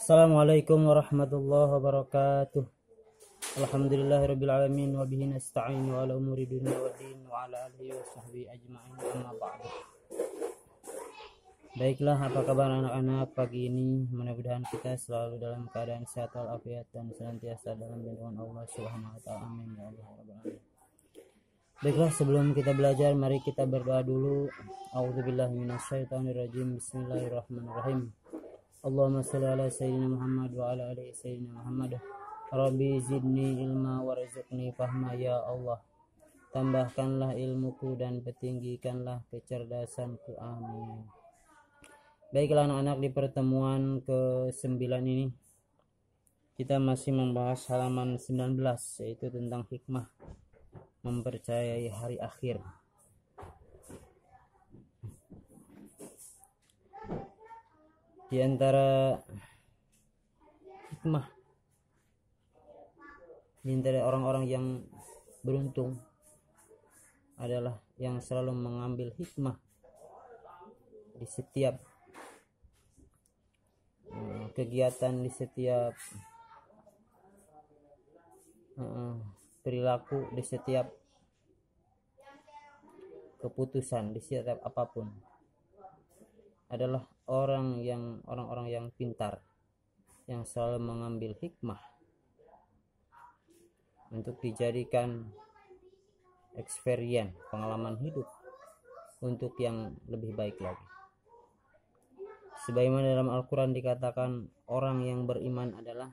Assalamualaikum warahmatullahi wabarakatuh. Alhamdulillahirabbil alamin wa bihi nasta'in wa ala umuri dunya waddin wa ala alihi wa sahbihi ajma'in amma ba'du. Baiklah, apa kabar anak-anak pagi ini? Mudah-mudahan kita selalu dalam keadaan sehat walafiat dan senantiasa dalam lindungan Allah Subhanahu wa taala. Amin ya Allah rabbal alamin. Baiklah, sebelum kita belajar mari kita berdoa dulu. A'udzubillahi minasyaitonirrajim. Bismillahirrahmanirrahim. Allahumma shalli ala sayyidina Muhammad wa ala ali sayyidina Muhammad. Rabbi zidni ilma warzuqni fahma ya Allah. Tambahkanlah ilmuku dan petinggikanlah kecerdasanku. Amin. Baiklah anak-anak, di pertemuan ke-9 ini kita masih membahas halaman 19, yaitu tentang hikmah mempercayai hari akhir. Di antara hikmah, di antara orang-orang yang beruntung adalah yang selalu mengambil hikmah di setiap kegiatan, di setiap perilaku, di setiap keputusan, di setiap apapun, adalah orang-orang yang pintar, yang selalu mengambil hikmah untuk dijadikan experience, pengalaman hidup untuk yang lebih baik lagi. Sebagaimana dalam Al-Quran dikatakan, orang yang beriman adalah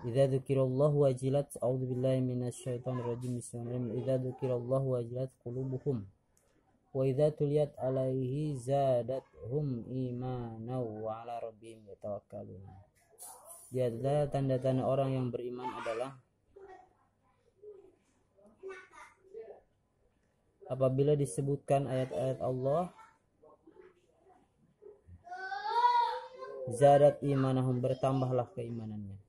idza dzukirallahu wajilat, a'udzubillahi minasyaitonirrajim, bismillahirrahmanirrahim, idza dzukirallahu wajilat qulubuhum wa idza tuliyat alaihi zadathum imanan wa ala rabbihim yatawakkalun. Di antara tanda-tanda orang yang beriman adalah apabila disebutkan ayat-ayat Allah, zadat imanahum, bertambahlah keimanannya.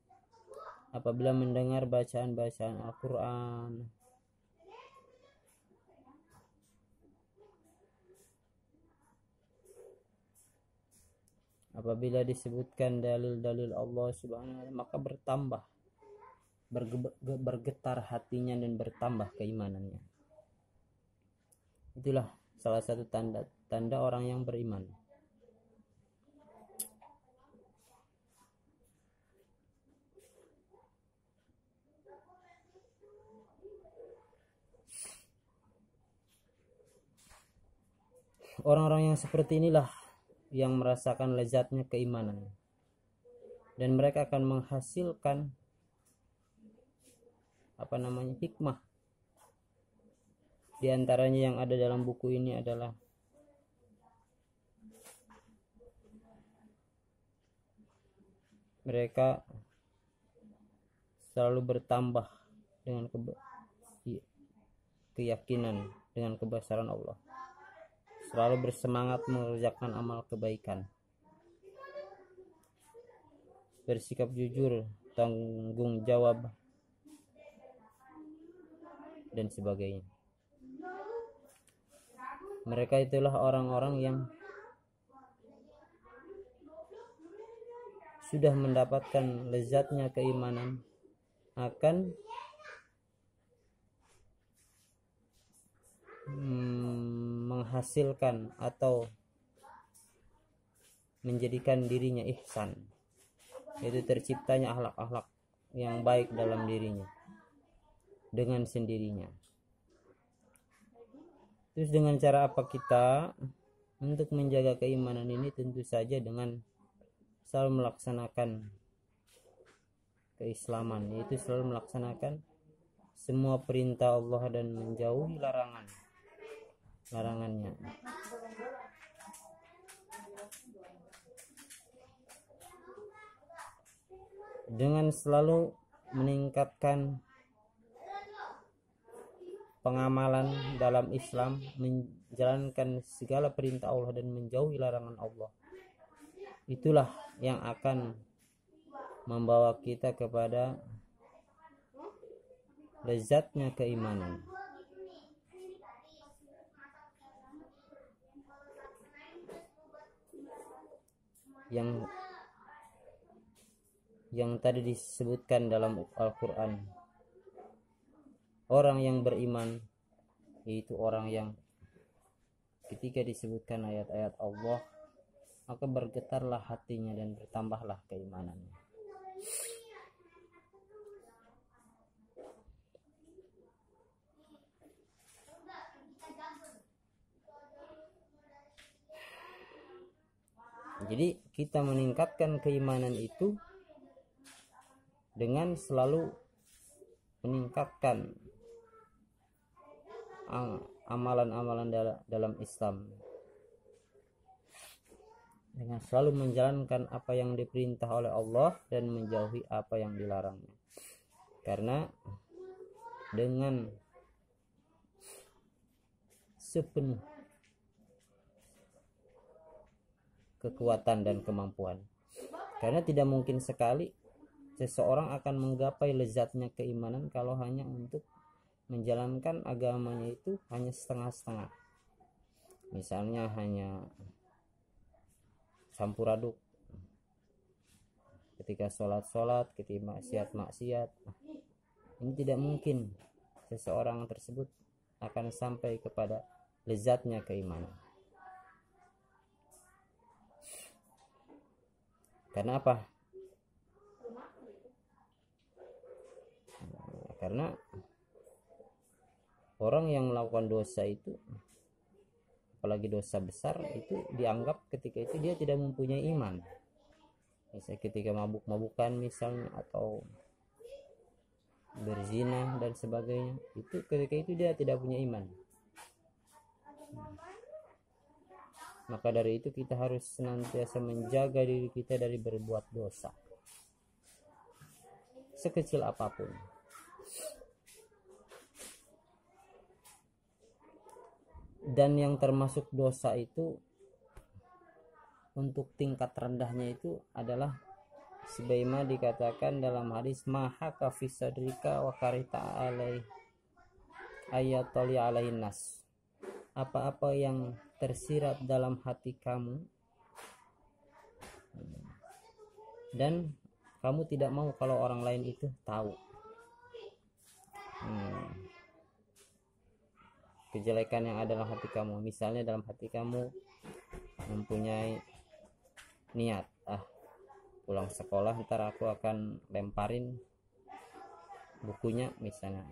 Apabila mendengar bacaan-bacaan Al-Quran, apabila disebutkan dalil-dalil Allah Subhanahu wa taala, maka bertambah, bergetar hatinya dan bertambah keimanannya. Itulah salah satu tanda orang yang beriman. Orang-orang yang seperti inilah yang merasakan lezatnya keimanan, dan mereka akan menghasilkan hikmah. Di antaranya yang ada dalam buku ini adalah mereka selalu bertambah dengan keyakinan dengan kebesaran Allah, selalu bersemangat mengerjakan amal kebaikan, bersikap jujur, tanggung jawab, dan sebagainya. Mereka itulah orang-orang yang sudah mendapatkan lezatnya keimanan, akan menghasilkan atau menjadikan dirinya ihsan, yaitu terciptanya akhlak-akhlak yang baik dalam dirinya dengan sendirinya. Terus dengan cara apa kita untuk menjaga keimanan ini? Tentu saja dengan selalu melaksanakan keislaman, yaitu selalu melaksanakan semua perintah Allah dan menjauhi larangannya. Dengan selalu meningkatkan pengamalan dalam Islam, menjalankan segala perintah Allah dan menjauhi larangan Allah, itulah yang akan membawa kita kepada lezatnya keimanan. yang yang tadi disebutkan dalam Al-Quran. Orang yang beriman yaitu orang yang ketika disebutkan ayat-ayat Allah maka bergetarlah hatinya dan bertambahlah keimanannya. Jadi kita meningkatkan keimanan itu dengan selalu meningkatkan amalan-amalan dalam Islam, dengan selalu menjalankan apa yang diperintah oleh Allah dan menjauhi apa yang dilarangnya. Karena dengan sepenuh kekuatan dan kemampuan, karena tidak mungkin sekali seseorang akan menggapai lezatnya keimanan kalau hanya untuk menjalankan agamanya itu hanya setengah-setengah. Misalnya hanya campur aduk ketika sholat, ketika maksiat. Ini tidak mungkin seseorang tersebut akan sampai kepada lezatnya keimanan. Karena apa? Karena orang yang melakukan dosa itu, apalagi dosa besar, itu dianggap ketika itu dia tidak mempunyai iman. Misalnya ketika mabuk-mabukan misalnya, atau berzina dan sebagainya, itu ketika itu dia tidak punya iman. Maka dari itu kita harus senantiasa menjaga diri kita dari berbuat dosa, sekecil apapun. Dan yang termasuk dosa itu untuk tingkat rendahnya itu adalah sebagaimana dikatakan dalam hadis, mahaka fi sadrika wa karita alai ayatoli alaihin nas. Apa-apa yang tersirat dalam hati kamu dan kamu tidak mau kalau orang lain itu tahu. Kejelekan yang ada dalam hati kamu, misalnya dalam hati kamu mempunyai niat, pulang sekolah ntar aku akan lemparin bukunya, misalnya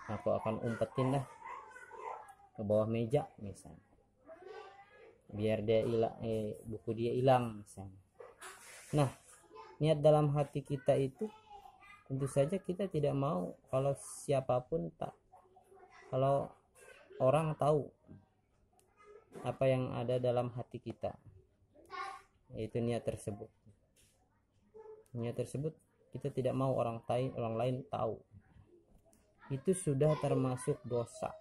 aku akan umpetin dah ke bawah meja misalnya, biar dia hilang, buku dia hilang misalnya. Nah, niat dalam hati kita itu tentu saja kita tidak mau kalau siapapun kalau orang tahu apa yang ada dalam hati kita, yaitu niat tersebut. Niat tersebut kita tidak mau orang lain tahu. Itu sudah termasuk dosa,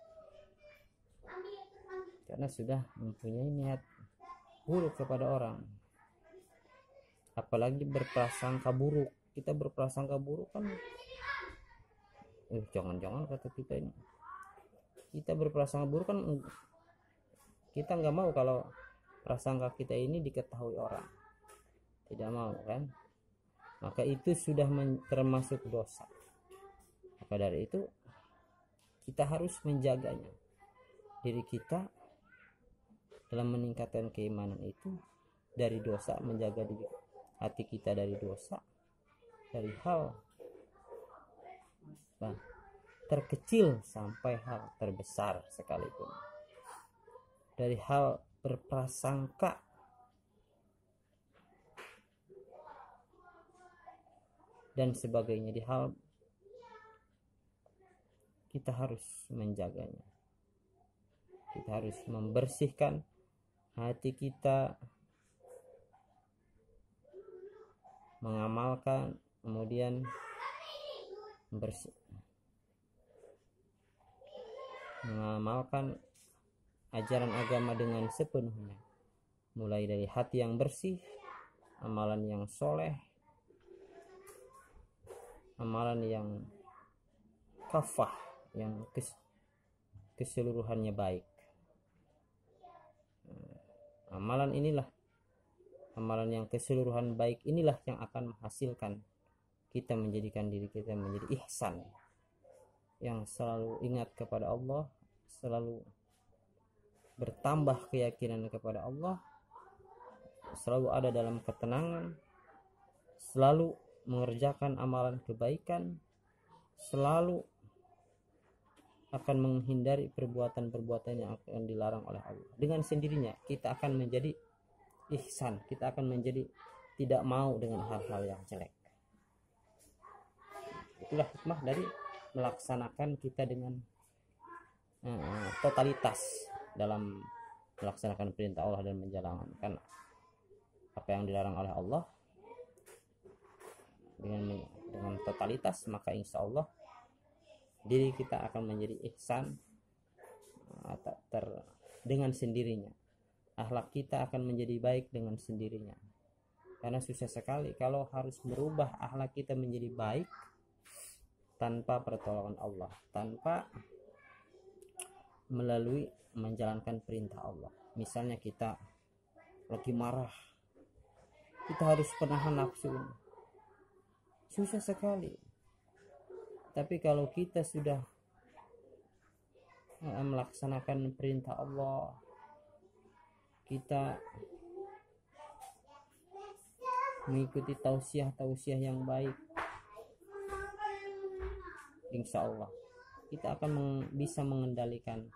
karena sudah mempunyai niat buruk kepada orang. Apalagi berprasangka buruk. Kita berprasangka buruk kan, jangan-jangan kata kita ini, kita berprasangka buruk kan, kita nggak mau kalau prasangka kita ini diketahui orang, tidak mau kan. Maka itu sudah termasuk dosa. Maka dari itu kita harus menjaganya, diri kita dalam meningkatkan keimanan itu dari dosa, menjaga diri hati kita dari dosa, dari hal terkecil sampai hal terbesar sekalipun, dari hal berprasangka dan sebagainya, di hal kita harus menjaganya. Kita harus membersihkan hati kita, mengamalkan, kemudian mengamalkan ajaran agama dengan sepenuhnya, mulai dari hati yang bersih, amalan yang soleh, amalan yang kafah, yang keseluruhannya baik. Amalan inilah Amalan yang keseluruhan baik inilah yang akan menghasilkan kita menjadikan diri kita menjadi ihsan, yang selalu ingat kepada Allah, selalu bertambah keyakinan kepada Allah, selalu ada dalam ketenangan, selalu mengerjakan amalan kebaikan, selalu akan menghindari perbuatan-perbuatan yang akan dilarang oleh Allah. Dengan sendirinya kita akan menjadi ihsan, kita akan menjadi tidak mau dengan hal-hal yang jelek. Itulah hikmah dari melaksanakan kita dengan totalitas dalam melaksanakan perintah Allah dan menjalankan apa yang dilarang oleh Allah dengan totalitas, maka insya Allah diri kita akan menjadi ihsan dengan sendirinya. Akhlak kita akan menjadi baik dengan sendirinya. Karena susah sekali kalau harus merubah akhlak kita menjadi baik tanpa pertolongan Allah, tanpa melalui menjalankan perintah Allah. Misalnya kita lagi marah, kita harus menahan nafsu. Susah sekali. Tapi kalau kita sudah melaksanakan perintah Allah, kita mengikuti tausiah-tausiah yang baik, insya Allah kita akan bisa mengendalikan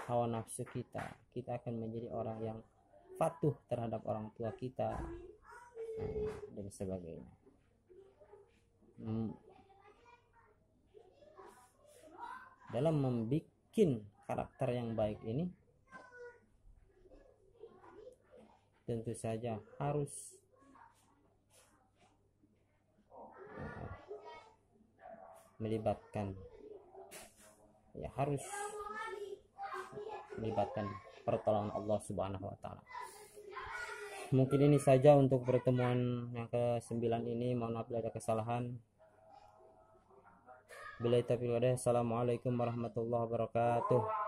hawa nafsu kita. Kita akan menjadi orang yang patuh terhadap orang tua kita dan sebagainya. Dalam membuat karakter yang baik ini tentu saja harus melibatkan pertolongan Allah Subhanahu wa taala. Mungkin ini saja untuk pertemuan yang ke-9 ini. Mohon maaf bila ada kesalahan. Billahi taufiq wal hidayah. Assalamualaikum warahmatullahi wabarakatuh.